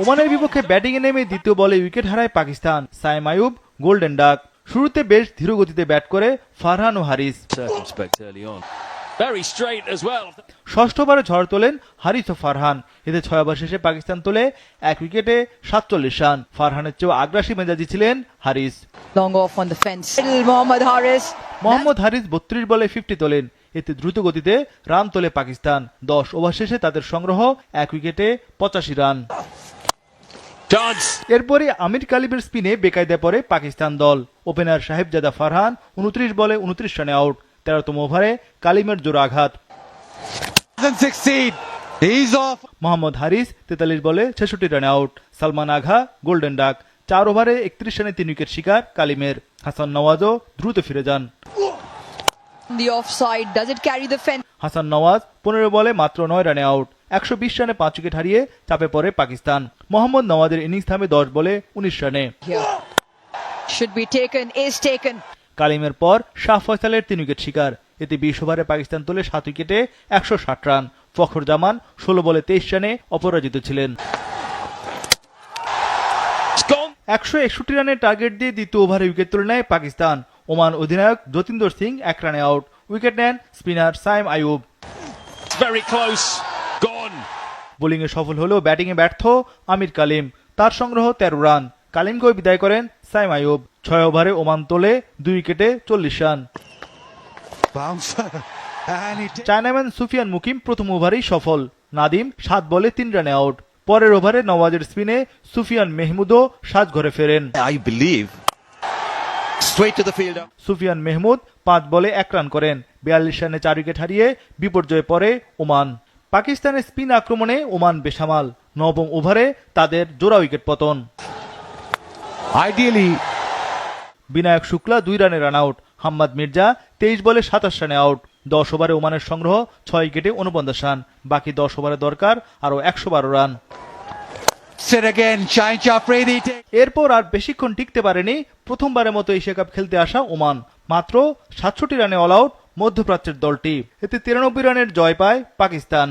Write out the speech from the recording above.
ওমানের বিপক্ষে ব্যাটিংয়ে নেমে দ্বিতীয় বলে উইকেট হারায় পাকিস্তান। Saim Ayub golden duck. শুরুতে বেশ ধীর গতিতে ব্যাট করে ফারহান ও হারিস। ষষ্ঠ ওভারে ঝড় তোলেন হারিস ও ফারহান। এতে ৬ ওভার শেষে পাকিস্তান তোলে ১ উইকেটে ৪৭ রান। ফারহানের চেয়েও আগ্রাসী মেজাজি ছিলেন হারিস। মোহাম্মদ হারিস ৩২ বলে 50 তোলেন। এতে দ্রুত গতিতে রান তোলে পাকিস্তান। ১০ ওভার শেষে তাদের সংগ্রহ ১ উইকেটে ৮৫ রান। এরপরে আমির কালিমের স্পিনে বেকায়দায় পড়ে পাকিস্তান দল। ওপেনার সাহেবজাদা ফারহান ২৯ বলে ২৯ রানে আউট। ১৩তম ওভারে কালিমের জোড়া আঘাত। মোহাম্মদ হারিস ৪৩ বলে ৬৬ রানে আউট। সালমান আগা গোল্ডেন ডাক। ৪ ওভারে ৩১ রানে ৩ উইকেট শিকার কালিমের। হাসান নওয়াজও দ্রুত ফিরে যান। হাসান নওয়াজ ১৫ বলে মাত্র ৯ রানে আউট। ১২০ রানে ৫ উইকেট হারিয়ে চাপে পড়ে পাকিস্তান। মোহাম্মদ নওয়াজের ইনিংস থামে ১০ বলে ১৯ রানে। কালিমের পর শাহ ফয়সালের ৩ উইকেট শিকার। এতে ২০ ওভারে পাকিস্তান তোলে ৭ উইকেটে ১৬০ রান। ফখর জামান ১৬ বলে ২৩ রানে অপরাজিত ছিলেন। ১৬১ রানের টার্গেট দিয়ে দ্বিতীয় ওভারে উইকেট তুলে নেয় পাকিস্তান। ওমান অধিনায়ক যতীন্দ্র সিং ১ রানে আউট। উইকেট নেন স্পিনার সাইম আইয়ুব। বোলিংয়ে সফল হলেও ব্যাটিংয়ে ব্যর্থ আমির কালিম। তার সংগ্রহ ১৩ রান। কালিমকেও বিদায় করেন সাইম আইয়ুব। ৬ ওভারে ওমান তোলে ২ উইকেটে ৪০ রান। চায়নাম্যান সুফিয়ান মুকিম প্রথম ওভারেই সফল। নাদিম ৭ বলে ৩ রানে আউট। পরের ওভারে নওয়াজের স্পিনে সুফিয়ান মেহমুদও সাজঘরে ফেরেন। সুফিয়ান মেহমুদ ৫ বলে ১ রান করেন। ৪২ রানে ৪ উইকেট হারিয়ে বিপর্যয়ে পড়ে ওমান। পাকিস্তানের স্পিন আক্রমণে ওমান বেসামাল। ৯ম ওভারে তাদের জোড়া উইকেট পতন। বিনায়ক শুক্লা ২ রানে রান আউট। হাম্মাদ মির্জা ২৩ বলে ২৭ রানে আউট। ১০ ওভারে ওমানের সংগ্রহ ৬ উইকেটে ৪৯ রান। বাকি ১০ ওভারে দরকার আরও ১১২ রান। এরপর আর বেশিক্ষণ টিকতে পারেনি প্রথমবারের মতো এশিয়া কাপ খেলতে আসা ওমান। মাত্র ৬৭ রানে অল আউট মধ্যপ্রাচ্যের দলটি। এতে ৯৩ রানের জয় পায় পাকিস্তান।